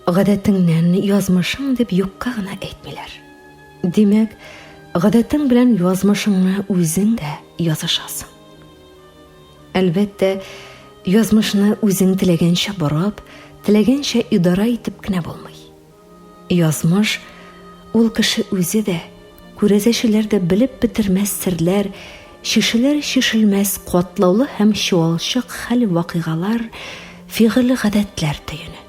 гадәтеңнән язмышың дип юкка гына әйтмиләр. Димәк, гадәтең белән язмышыңны үзең дә язышасың. Әлбәттә, язмышны үзең теләгәнчә борып, теләгәнчә идара итеп кенә булмый. Язмыш ул кеше үзе дә, күрәзәчеләр дә белеп бетермәс серләр, шишелер-шишелмәс катлаулы һәм чуалчык хәл вакыйгалар, фигыль гадәтләр төене.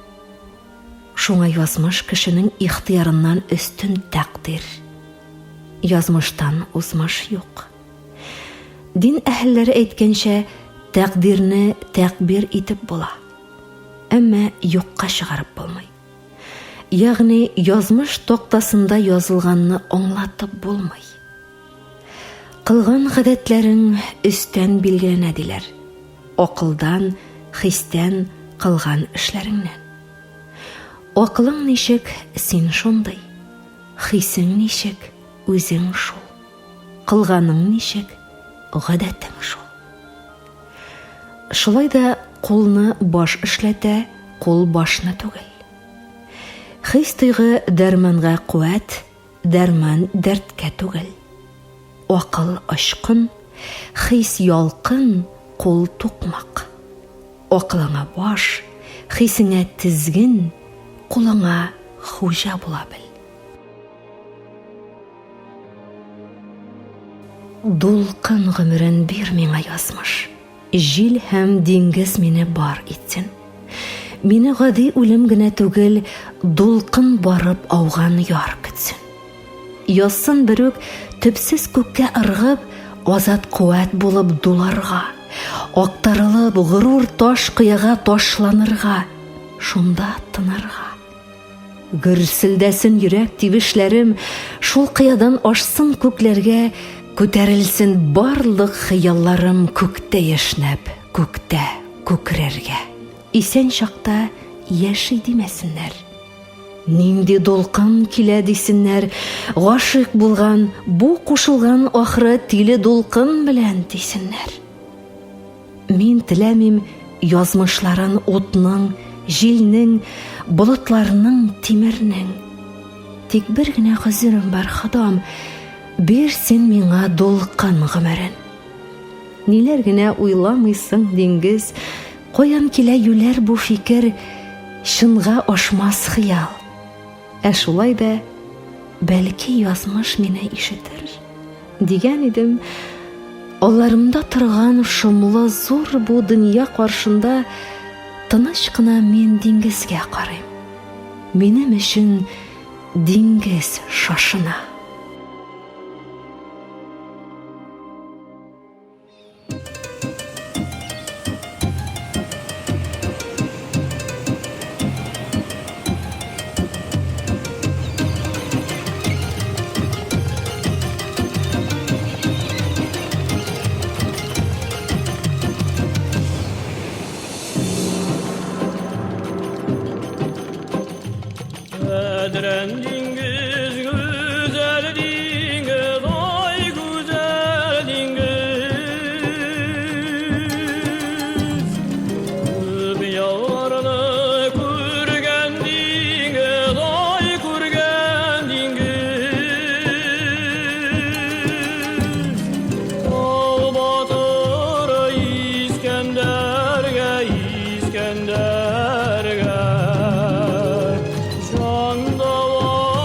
Шуңа язмыш кешенең ихтыярыннан өстен тәкъдир. Язмыштан узмыш юк. Дин әһелләре әйткәнчә, тәкъдирне тәкъбир итеп була. Әмма юкка чыгарып булмый. Ягъни язмыш тактасында язылганны аңлатып булмый. Кылган гадәтләрең өстән билгеләнә диләр. Акылдан, хистән кылган эшләреңнән. Акылың ничек, син шундый. Хисең ничек, үзең шул. Кылганың ничек, гадәтең шул. Шулай да кулны баш эшләтә, кул башны түгел. Хис тойгы дәрманга куәт, дәрман дәрткә түгел. Акыл ашкын, хис ялкын, кул тукмак. Акылыңа баш, хисеңә тизгин, кулыңа хуҗа була бел. Дулкын гомерен бир миңа язмыш. Җил һәм диңгез мине бар итсен. Мине гади үлем генә түгел, дулкын барып ауган яр көтсен. Язсын берүк төпсез күккә ыргып, азат куәт булып дуларга, актарылып горур таш кыяга ташланырга, шунда тынырга. Гөрселдәсен йөрәк тибешләрем, шул кыядан ашсын күкләргә, күтәрелсен барлык хыялларым күктә яшнәп, күктә күкрәргә. Исән чакта яши димәсеннәр. Нинди дулкын килә дисеннәр, гашык булган, бу кушылган ахры тиле дулкын белән дисеннәр. Мин теләмим язмышларын утның, җилнең, болытларның, тимернең. Тик бер генә хәзерем бар, Ходам, бир син миңа дулкын гомерен. Ниләр генә уйламыйсың, диңгез, каян килә юләр бу фикер, шынга ашмас хыял. Шулай да, бәлки язмыш мине ишетер. Дигән идем, алларымда торган шомлы зур бу дөнья каршында тыныч кына мин диңгезгә карыйм. Минем өчен диңгез шашына. Kadren dingiz, güzel dingiz, ay güzel dingiz. Bir yarını kurgen dingiz, ay kurgen dingiz. Al batır İskender'e, İskender'e. Şanda var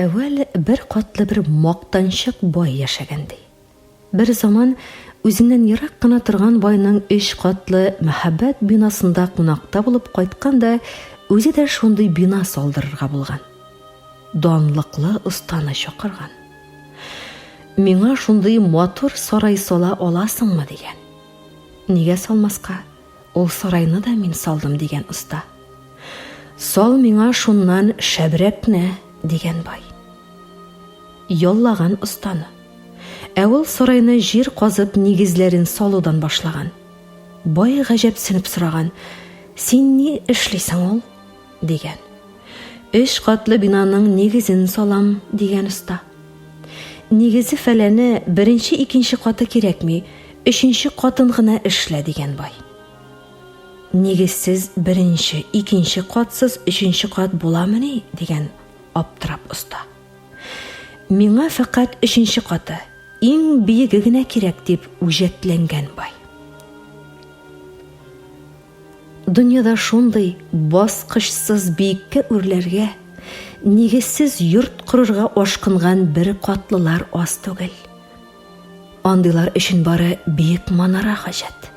Әвәл бер катлы бер мактанчык бай яшәгәндей. Бер заман үзеннән ерак кына торган байның 3 катлы мәхәббәт бинасында кунакта булып кайткан да, үзе дә шундый бина салдырырга булган. Данлыклы останы чакырган. Миңа шундый матур сарай сала аласыңмы дигән. Нигә салмаска? Ул сарайны да мин салдым дигән уста. Сал миңа шуннан шәбрәкне дигән бай. Яллаган останы. Ә ул сарайны җир казып нигезләрен салудан башлаган. Бай гаҗәпсенеп сораган: "Син ни эшлисең ул?" дигән. 3 катлы бинаның нигезен салам дигән уста. Нигезе фәләне беренче, икенче каты кирәкми, 3нче катын гына эшлә дигән бай. Нигезсез беренче, икенче катсыз 3нче кат буламыни дигән аптырап уста. Миңа фақат 3нче каты, иң биеге генә кирәк дип үҗәтләнгән бай. Дөньяда шундый баскычсыз биеккә үрләргә, нигезсез йорт корырга ашкынган бер катлылар аз түгел. Андыйлар өчен бары биек манара хаҗәт.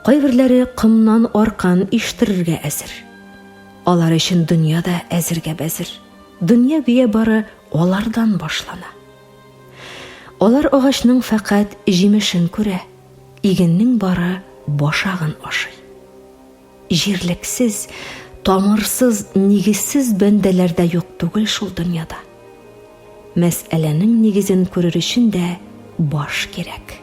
Кайберләре кымнан аркан иштерергә әзер. Алар өчен дөньяда әзергә бәзер. Дөнья бия бары алардан башлана. Алар агачның фақат җимешен күрә, игеннең бары башагын ашый. Җирлексез, тамырсыз, нигезсез бәндәләр дә юк түгел шул дөньяда. Мәсьәләнең нигезен күрер өчен дә баш кирәк.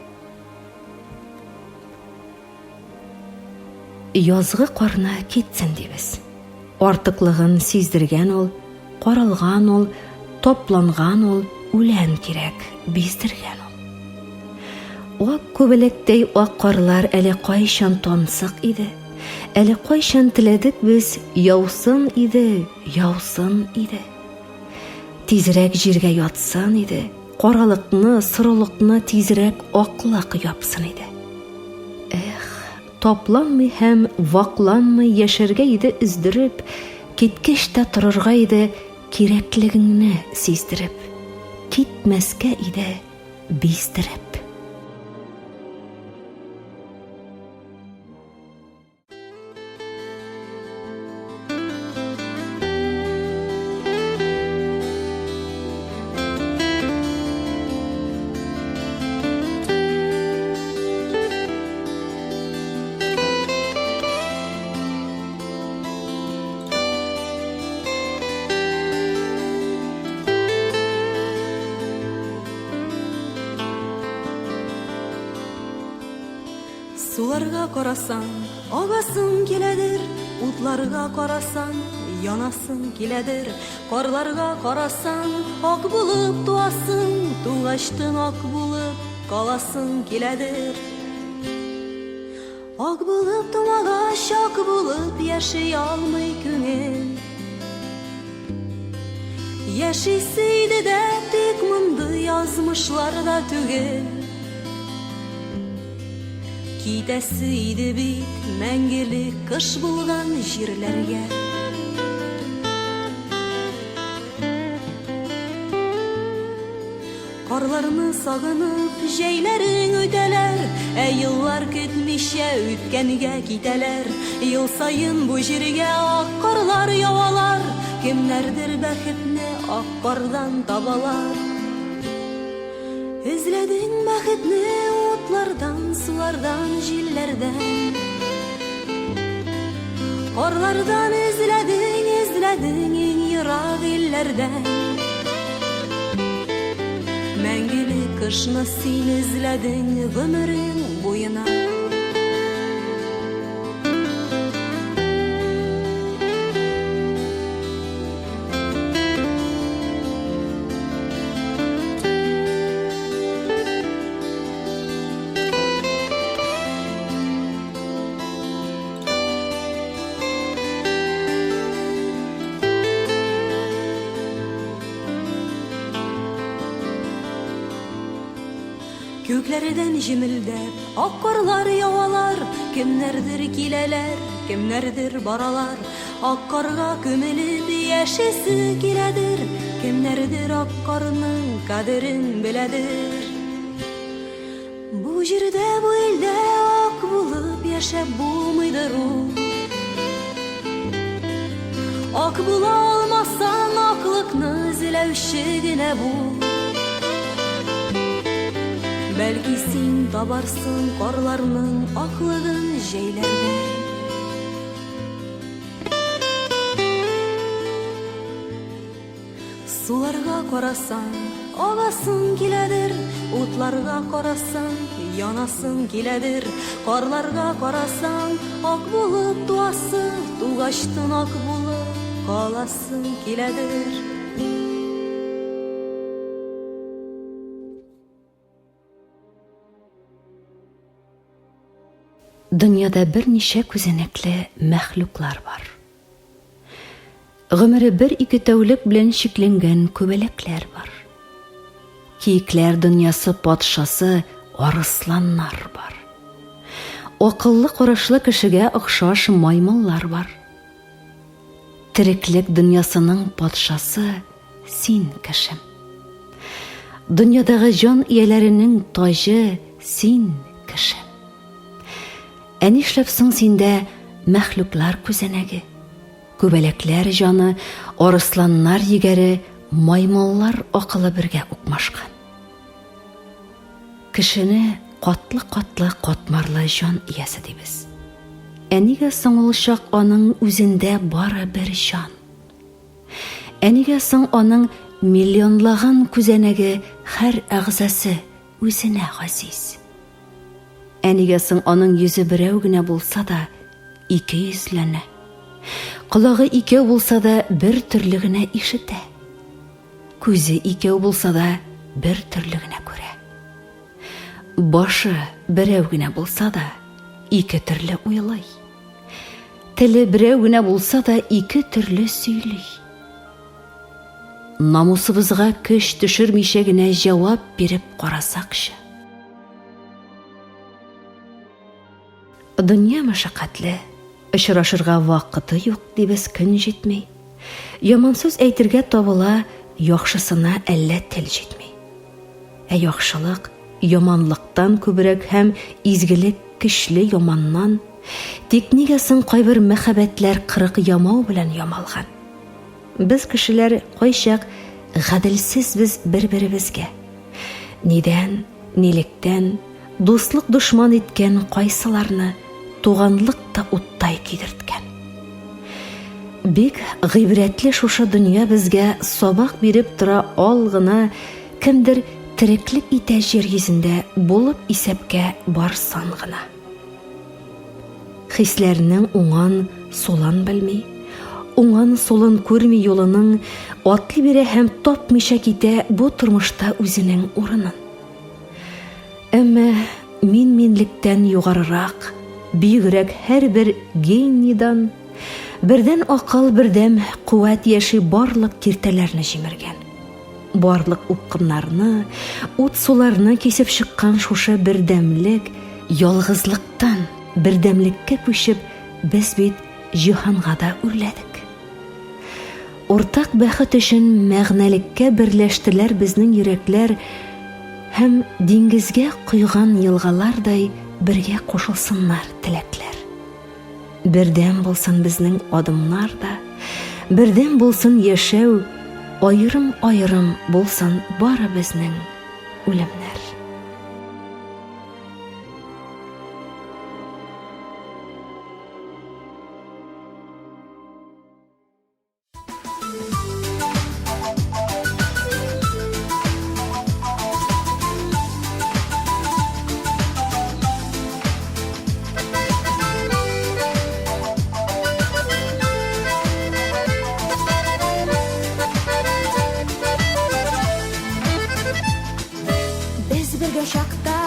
Язгы карны китсен дибез. Артыклыгын сиздергән ул, каралган ул, топланган ул, үлән кирәк, биздергән ул. Ак күбәләктәй ак карлар әле кайчан тансык иде. Әле кайчан теләдек без яусын иде, яусын иде. Тизрәк җиргә ятсын иде. Каралыкны, сырылыкны тизрәк аклык япсын иде. Топланмый һәм вакланмый яшәргә иде издереп, киткәч тә торырга иде кирәклегеңне сиздереп, китмәскә иде биздереп. Суларга карасаң, агасың киләдер, утларга карасаң, янасың киләдер, карларга карасаң, ак булып туасың, тугачтың ак булып каласың киләдер. Ак булып тумагач, ак булып яши алмый күңел. Яшисе иде дә тик мондый язмышларда түгел. Китәсе иде бит мәңгелек кыш булган җирләргә. Карларны сагынып җәйләрең үтәләр, ә еллар көтмичә үткәнгә китәләр. Ел саен бу җиргә ак карлар явалар, кемнәрдер бәхетне ак кардан табалар. Эзләдең бәхетне утлардан, сулардан, җилләрдән. Карлардан эзләдең, эзләдең иң ерак илләрдән. Мәңгелек кышны син эзләдең гомерең буена. Күкләрдән җимелдәп, ак карлар явалар, кемнәрдер киләләр, кемнәрдер баралар. Ак карга күмелеп яшисе киләдер, Кемнәрдер ак карның кадерен беләдер. Бу җирдә, бу илдә ак булып яшәп булмыйдыр ул. Ак була алмасан, аклыкны эзләүче генә бу. Бәлки син табарсың карларның аклыгын җәйләрдә. Суларга карасаң, агасың киләдер, утларга карасаң, янасың киләдер, карларга карасаң, ак булып туасың, тугачтын ак булып каласың киләдер. Дөньяда берничә күзәнәкле мәхлуклар бар. Гомере 1-2 тәүлек белән чикләнгән күбәләкләр бар. Киекләр дөньясы патшасы арысланнар бар. Акыллы карашлы кешегә охшаш маймыллар бар. Тереклек дөньясының патшасы син кешем. Дөньядагы җан ияләренең таҗы син кешем. Нишләп соң синдә мәхлуклар күзәнәге, күбәләкләр җаны, арысланнар егәре, маймыллар акылы бергә укмашкан? Кешене катлы-катлы катмарлы җан иясе дибез. Нигә соң ул чак аның үзендә бары бер җан? Нигә соң аның миллионлаган күзәнәге, һәр әгъзасы үзенә газиз? Нигә соң аның йөзе берәү генә булса да 200-ләнә? Колагы икәү булса да бер төрле генә ишетә. Күзе икәү булса да бер төрле генә күрә. Башы берәү генә булса да 2 төрле уйлый. Теле берәү генә булса да 2 төрле сөйли. Намусыбызга көч төшермичә генә җавап биреп карасакчы. Дөнья мәшәкатьле, очрашырга вакыты юк дибез көн җитми. Яман сүз әйтергә табыла, яхшысына әллә тел җитми. Яхшылык яманлыктан күбрәк һәм изгелек көчле яманнан. Тик нигә соң кайбер мәхәббәтләр кырык ямау белән ямалган? Без кешеләр кайчак гаделсез без бер-беребезгә. Нидән, нилектән дуслык дошман иткән кайсыларны туганлык та уттай кидерткән. Бик гыйбрәтле шушы дөнья безгә сабак биреп тора алгына, кемдер тереклек итә җир йөзендә булып исәпкә барсан гына. Хисләрнең уңан солан белми, уңан солын күрми юлының, атлый бирә һәм тапмыйча китә бу тормышта үзенең урынын. Әмма минлектән югарырак, бигрәк һәрбер генидан, бердән акыл, бердән куәт яши барлык киртәләрне җимергән. Барлык упкыннарны, ут суларны кисеп чыккан шушы бердәмлек, ялгызлыктан бердәмлеккә күчеп, без бит җиһанга да үрләдек. Уртак бәхет өчен мәгънәлеккә берләштеләр безнең йөрәкләр, һәм диңгезгә койган елгалардай бергә кушылсыннар теләкләр. Бердәм булсын безнең адымнар да, бердәм булсын яшәү, аерым-аерым булсын бары безнең үлемнәр. Шакта,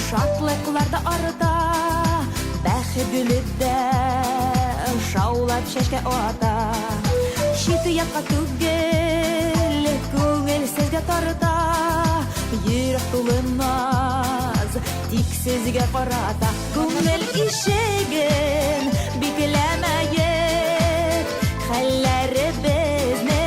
шатлыкларда арыта, бәхет гөледә шаулап чәчкә ата. Шиты якка түгел, күңел сезгә тарта, йөрәк тулы наз, тик сезгә карата. Күңел ишеген бикләмәеп, хәлләребезне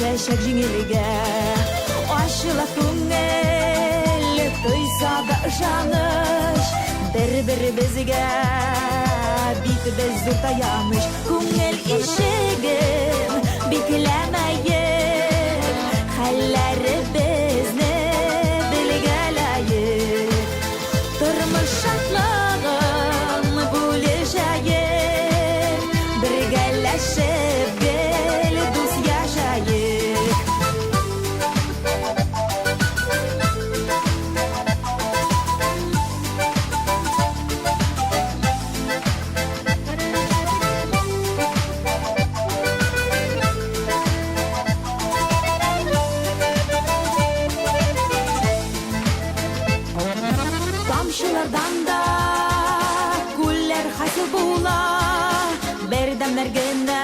Düşecek jingilge Aşıla күңел Тойса да ышаныш Бір бізге Бит біз зур таяныш Күңел ишегін Бикләмәйік Хәлләре безне Білгәләйік Тұрмыш шатлығын Бүлешәйік Біргәләшіп Гел дус яшәйік Тамшылардан да күлләр хасил була Бердәмнәр генә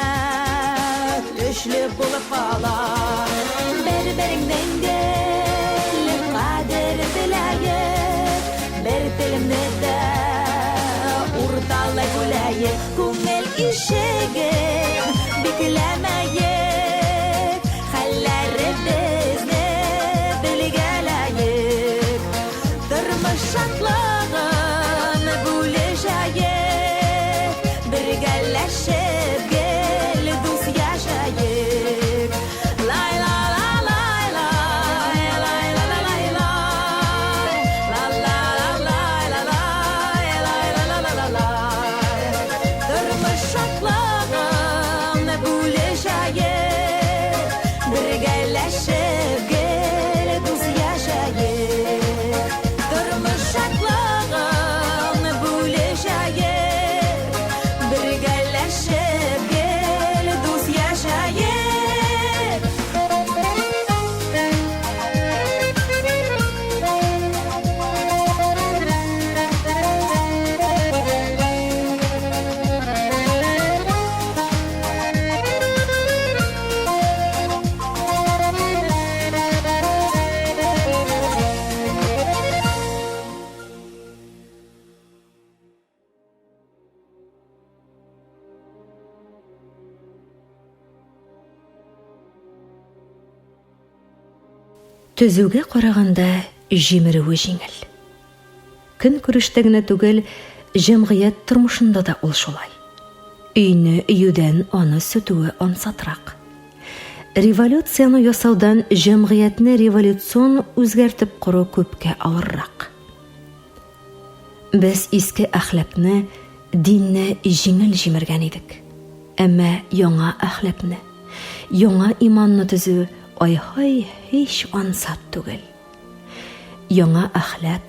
көчле булып кала Бер-береңнән гел кадер беләйек Бер телемне дә урталай бүләйек Күңел ишеген бикләмәйек Хәлләре безне белгәләйек Тормыш шатлыгын бүлешәйек Бергәләшеп гел дус яшәйек Лай ла ла лай лай лай ла ла лай лай Ла ла ла лай ла лай лай ла ла ла лай Тормыш шатлыгын бүлешәйек Бергәләшеп гел дус яшәйек Тормыш шатлыгын бүлешәйек Бергәләшеп гел дус яшәйек Төзүгә караганда җимерүе җиңел. Көн күрештә генә түгел, җәмгыять тормышында да ул шулай. Өйне өйдән аны сөтүе ансатрак. Революцияны ясаудан җәмгыятьне революцион үзгәртеп кору күпкә авыррак. Без иске әхлакны, динне җиңел җимергән идек. Әмма яңа әхлакны, яңа иманны төзү ай-һай һич ансат түгел. Яңа әхлак,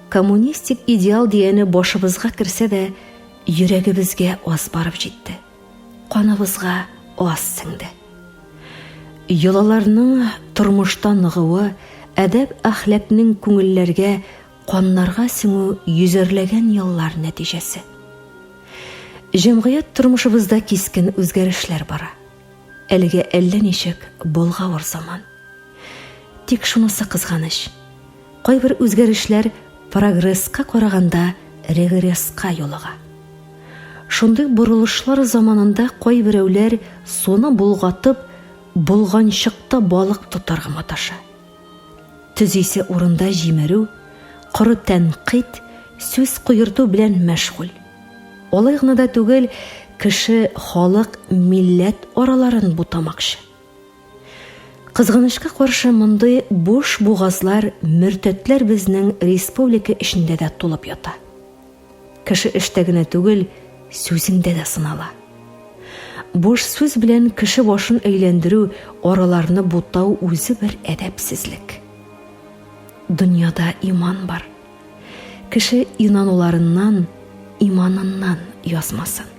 коммунистик идеал дигәне башыбызга керсә дә, йөрәгебезгә аз барып җитте. Каныбызга аз сеңде. Йолаларның тормышта ныгуы, әдәп әхлакның күңелләргә, каннарга сеңү йөзәрләгән еллар нәтиҗәсе. Җәмгыять тормышыбызда кискен үзгәрешләр бара. Әлегә әллә ничек болгавыр заман. Тик шунысы кызганыч. Кайбер үзгәрешләр прогресска караганда регресска юлыга. Шундый бурылышлар заманында кайберәүләр суны булгатып, булганчыкта балык тутарга маташа. Төзисе урында җимерү, коры тәнкыйть, сүз куерту белән мәшгуль. Алай гына да түгел, кеше, халык, милләт араларын бутамакчы. Кызганычка каршы мондый буш бугазлар, мөртәтләр безнең республика эчендә дә тулып ята. Кеше эштә генә түгел, сүзендә дә сынала. Буш сүз белән кеше башын әйләндерү, араларны бутау үзе бер әдәпсезлек. Дөньяда иман бар. Кеше инануларыннан, иманыннан язмасын.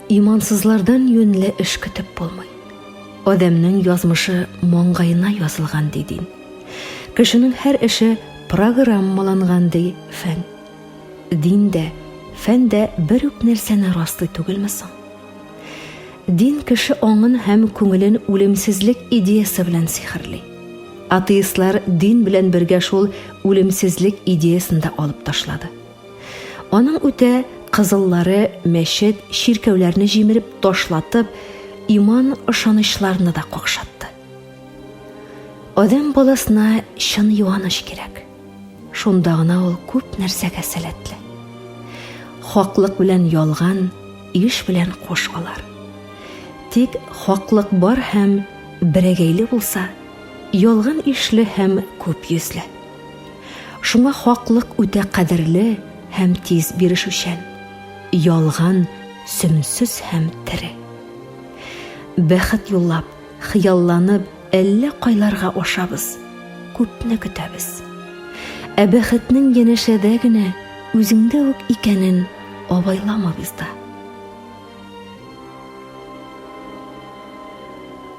Имансызлардан йөнле эш көтеп булмый. Адамның язмышы маңгайына язылган ди дин. Кешенең һәр эше программаланган ди фән. Диндә, фәндә бер үк нәрсәне раслый түгелме соң? Дин кеше аңын һәм күңелен үлемсезлек идеясы белән сихерли. Атеистлар дин белән бергә шул үлемсезлек идеясын да алып ташлады. Аның үтә кызыллары мәчет, ширкәүләрне җимереп ташлатып, иман ышанычларны да какшатты. Адам баласына чын юаныч кирәк. Шунда гына ул күп нәрсәгә сәләтле. Хаклык белән ялган иш белән куш алар. Тик хаклык бар һәм берәгәйле булса, ялган ишле һәм күп йөзле. Шуңа хаклык үтә кадерле һәм тиз бирешүчән. Ялган сөмсез һәм тере. Бәхет юллап, хыялланып, әллә кайларга ашабыз, күпне көтәбез. Ә бәхетнең янәшәдә генә үзеңдә үк икәнен абайламабыз да.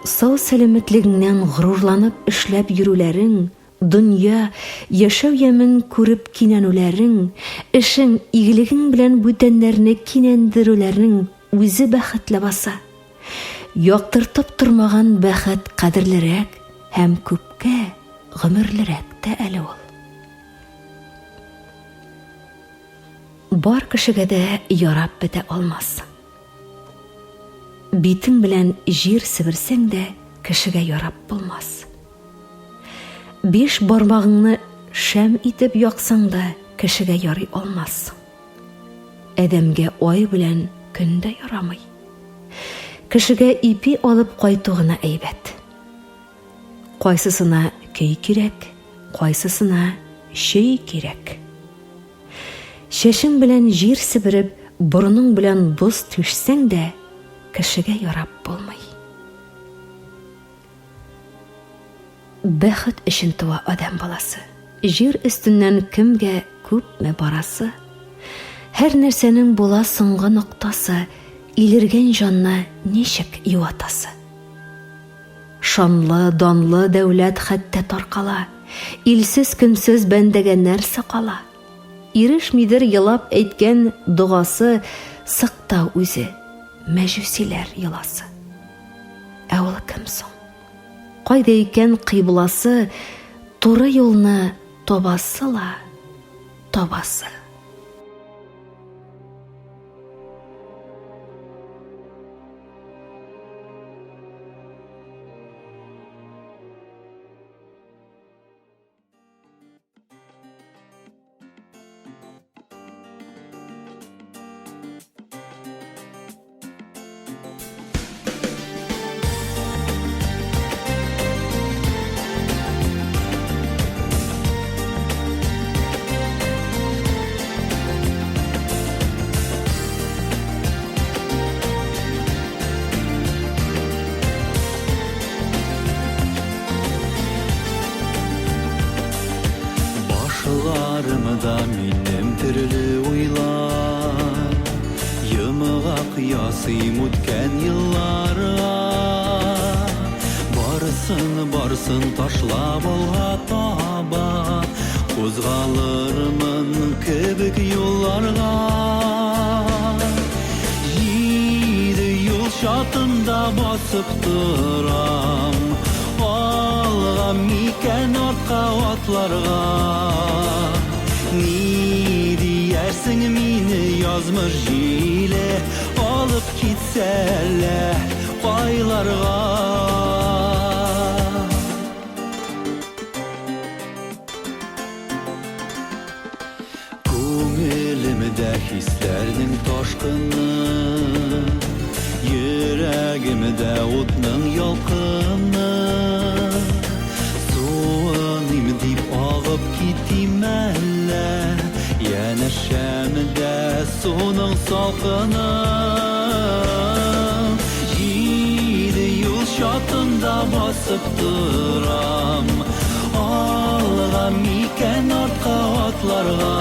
Сау сәламәтлегеңнән горурланып эшләп йөрүләрең, дөнья, яшәү ямен күреп кинәнүләрең, эшең, игелегең белән бүтәннәрне кинәндерүләрең үзе бәхетле баса. Яктыртып тормаган бәхет кадерлерәк һәм күпкә гомерлерәк тә әле ул. Бар кешегә дә ярап бетә алмас. Битең белән җир себерсәң дә кешегә ярап булмас. 5 бармагыңны шәм итеп яксаң да кешегә ярый алмас. Әдәмгә ай белән көн дә ярамый. Кешегә ипи алып кайту гына әйбәт. Кайсысына көй кирәк, кайсысына шәй кирәк. Шәшең белән җир себереп, борының белән боз төшсәң дә кешегә ярап булмый. Бәхет өчен туа адам баласы. Җир өстеннән кемгә күпме барасы? Һәр нәрсәнең була соңгы ноктасы, илергән җанны ничек юатасы? Шанлы, данлы дәүләт хәтта таркала, илсез көнсез бәндәгә нәрсә кала? Ирешмидер елап әйткән дугасы, сыкта үзе, мәҗүсиләр йыласы. Ә ул кем соң? Кайда икән кыйбласы, туры юлны табасы ла табасы. Başlarımda minnem türlü uylar, yımığa kıyasıyım ötken yıllara. Barsın taşlap olğa taba, kozgalırımın kebik yollarga. Yedi yol şatında basıp duram, alğa miken artqa atlarga. Ni diyersin mini yazmış jile, alıp gitseler qaylarga. Көңілімді hislerдің taşkını, yüreğimdə otның yalqını. Soğanım deyip ağıp gittim ələ, yənəşəmdə sonun salqını. Yedi yol şatında basıp duram, alğa miken artqa atlarga.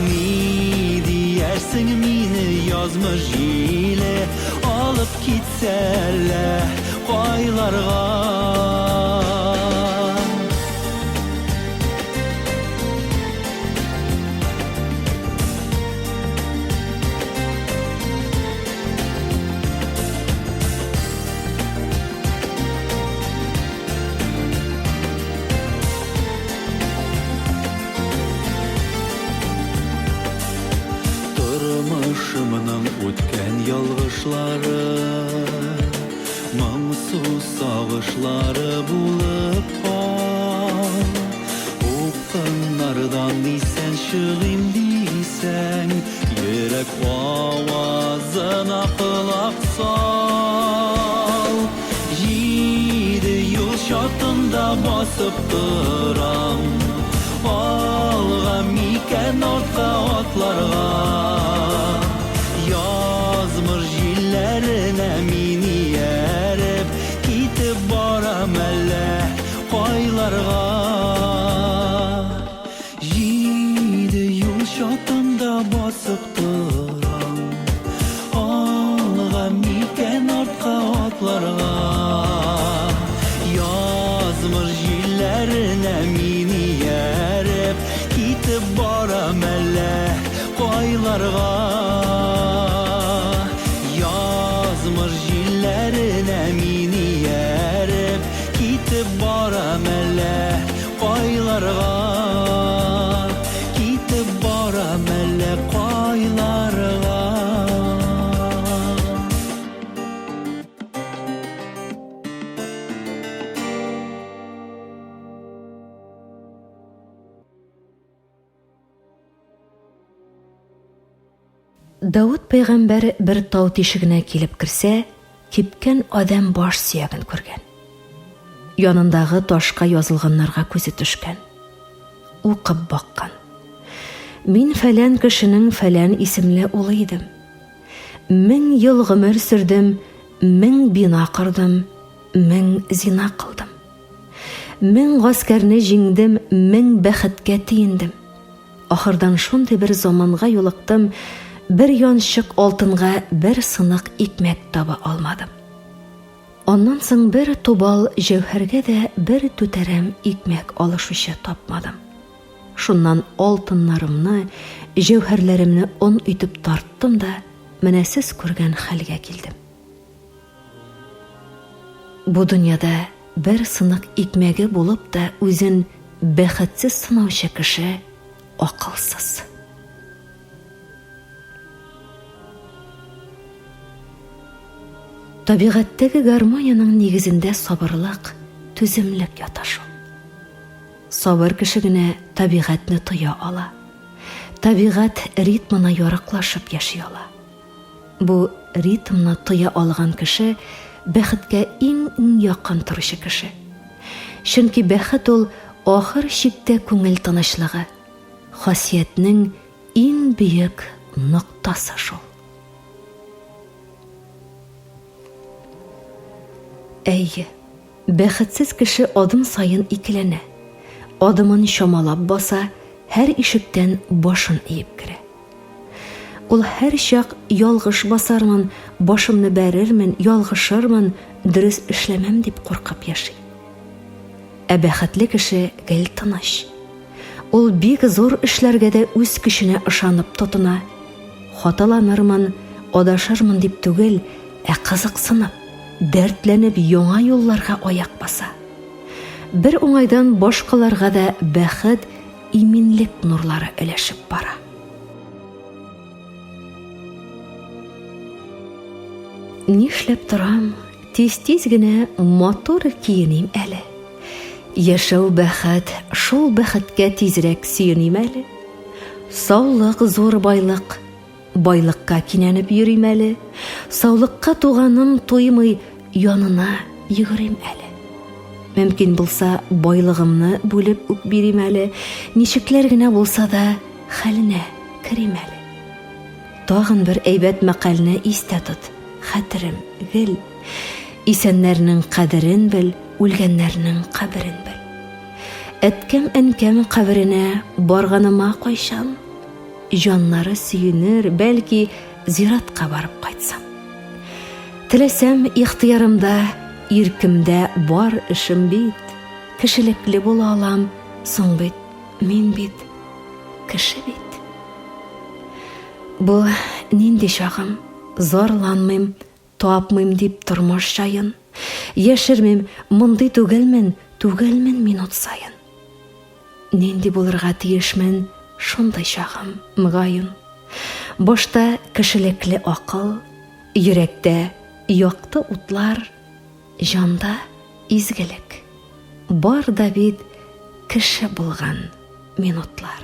Ni diyersin mini yazmış jile, alıp gitseler qaylarga. Turmuşumның үткән ялгышлары, сагышлары булып кал. Упкыннардан исән чыгыйм дисәң, йөрәк авазына кулак сал. Җиде юл чатында басып торам, алга микән артка атларга. Язмыш җилләренә мин ияреп, китеп барам әллә кайларга. Җиде юл чатында басып торам, алга микән артка атларга. Язмыш җилләренә мин ияреп, китеп барам әллә кайларга. Язмыш җилләренә мин ияреп, китеп барам әллә кайларга. Китеп барам әллә кайларга. Дауд пәйгамбәр бер тау тишегенә килеп керсә, кипкән адәм баш сөяген күргән. Янындагы ташка язылганнарга күзе төшкән. Укып баккан. Мин фәлән кешенең фәлән исемле улы идем. 1000 ел гомер сүрдем, 1000 бина кырдым, 1000 зина кылдым. 1000 гаскәрне җиңдем, 1000 бәхеткә тиендем. Ахырдан шундый бер заманга юлыктым, bir янчык алтынга bir сынык икмәк таба алмадым. Оннан соң bir тубал җәүһәргә дә bir түтәрәм икмәк алышучы тапмадым. Шуннан алтыннарымны, җәүһәрләремне он итеп тарттым да, менә сез күргән хәлгә килдем. Бу дөньяда bir сынык икмәге булып та үзен бәхетсез сынаучы кеше акылсыз. Табигатьтәге гармонияның нигезендә сабырлык, түземлек ята шул. Сабыр кеше генә табигатьне тоя ала. Табигать ритмына ярыклашып яши ала. Бу ритмны тоя алган кеше бәхеткә иң якын торучы кеше. Чөнки бәхет ул ахыр чиктә күңел тынычлыгы, хасиятның иң бөек ноктасы шул. Әйе, бәхетсез кеше адым сайын икеләнә. Адымын чамалап баса, һәр ишектән башын иеп керә. Ул һәр чак ялгыш басармын, башымны бәрермен, ялгышырмын, дөрес эшләмәм дип куркып яши. Ә бәхетле кеше гел тыныч. Ул бик зур эшләргә дә үз көченә ышанып тотына. Хаталанырмын, адашырмын дип түгел, ә кызыксынып, дәртләнеп яңа юлларга аяк баса. Bir уңайдан башкаларга да бәхет, иминлек нурлары өләшеп бара. Нишләп торам, тиз-тиз генә матур киеним әле. Яшәү бәхет, шул бәхеткә тизрәк сөеним әле. Саулык зур байлык, байлыкка кинәнеп йөрим әле. Саулыкка туганым туймый, янына йөгерим әле. Мөмкин булса, байлыгымны бүлеп үк бирим әле. Ничекләр генә булса да, хәленә керим әле. Тагын бер әйбәт мәкальне истә тот. Хәтерем гел. Исәннәрнең кадерен бел, үлгәннәрнең каберен бел. Әткәм-әнкәм каберенә барганыма кайчан? Җаннары сөенер, бәлки зиратка барып кайтсам. Теләсәм ихтыярымда, иркемдә бар эшем бит. Кешелекле була алам, соң бит, мин бит, кеше бит. Бу нинди чагым? Зарланмыйм, тапмыйм дип тормыш чайын. Яшермим, мондый түгелмен минут сайын. Нинди булырга тиешмен, шундай чагым, мөгаен. Башта кешелекле акыл, йөрәктә якты утлар, жанда изгелек. Бар да бит кеше булган минутлар.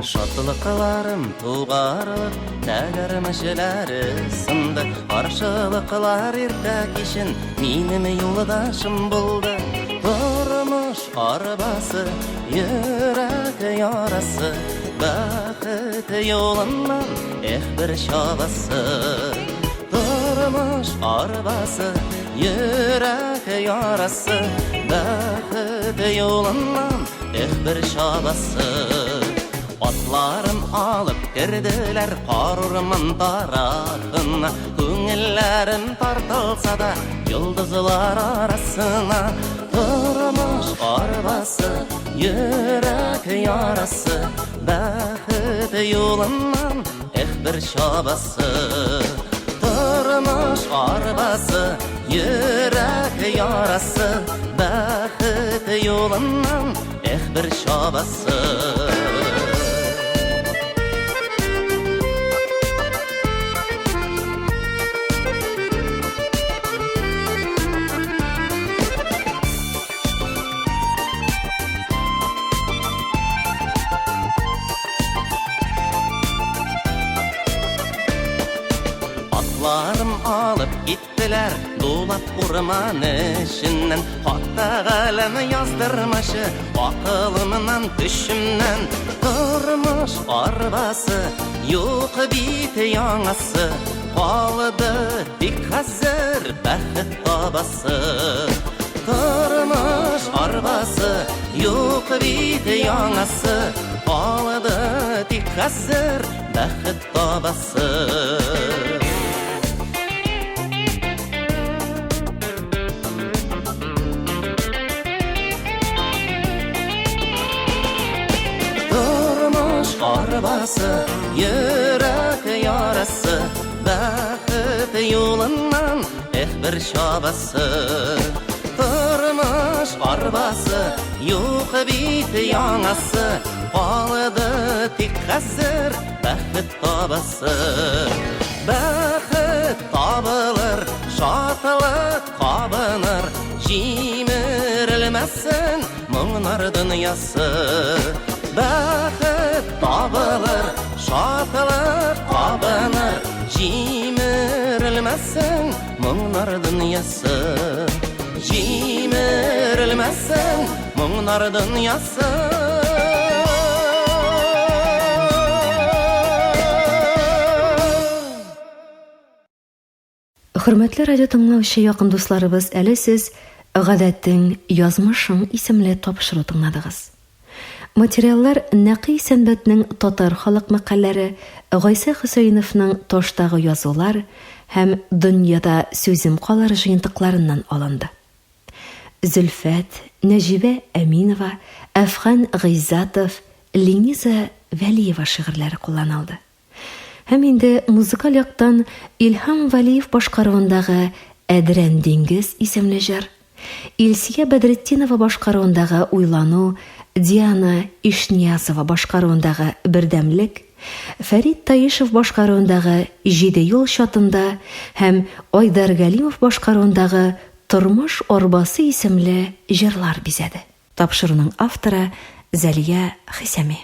Шатлықларым туғарылып, тәгәрмішілері сынды. Аршылықлар ерті кешін менің юлдашым болды. Тұрмыш арбасы, йөрәк ярасы, бақыт yolundan bir şabası. Тұрмыш арбасы, йөрәк ярасы, бақыт yolundan bir şabası. Atlarım alıp girdiler qarurman tarafına. Көңілләрім тартылса да yıldızlar arasına. Тұрмыш арбасы, йөрәк ярасы, бақыт yolundan bir şabası. Тұрмыш арбасы, йөрәк ярасы, бақыт yolundan bir şabası. Atlarım alıp gittiler dolap urman işinden. Hatta kalem yazdırmışı akılımdan düşümden. Тұрмыш арбасы, yok bit yanası, kaldı dik hazır bәхет табасы. Тұрмыш арбасы, yok bit yanası, kaldı dik hazır bәхет табасы. Arabası, yürek yarası, bәхет yolundan bir şabası. Тұрмыш арбасы, yok bit yanası, kaldı tik hazır bәхет табасы. Бәхет табылır, şatlıq qabınır, жимірілмәсін мұңнар dünyası. Бәхет табылır, şatlıq qabınır, жимірілмәсін мұңнар dünyası. Жимірілмәсін мұңнар dünyası. Hürmetli radyo tыңлаучы якын дусларыбыз, әле сез «Гадәттең язмышың» исемле тапшыру тыңладыгыз. Материаллар Нәқи Сәнбәтнең татар халык мәкаләләре, Гайса Хөсәйновның Таштагы язулар һәм Дөньяда сүзем калар җыентыкларыннан алынды. Зөлфәт, Нәҗибә Әминова, Әфган Гыйзатов, Лениза Вәлиева шигырьләре кулланылды. Һәм инде музыкаль яктан Илһам Вәлиев башкаруындагы «Әдрән диңгез» исемле җыр, Илсия Бәдретдинова башкаруындагы «Уйлану», Диана Ишниязова башкаруындагы «Бердәмлек», Фәрит Таишев башкаруындагы «Җиде юл чатында» һәм Айдар Галимов башкаруындагы «Тормыш арбасы» исемле җырлар бизәде. Тапшыруның авторы Зәлия Хисәми.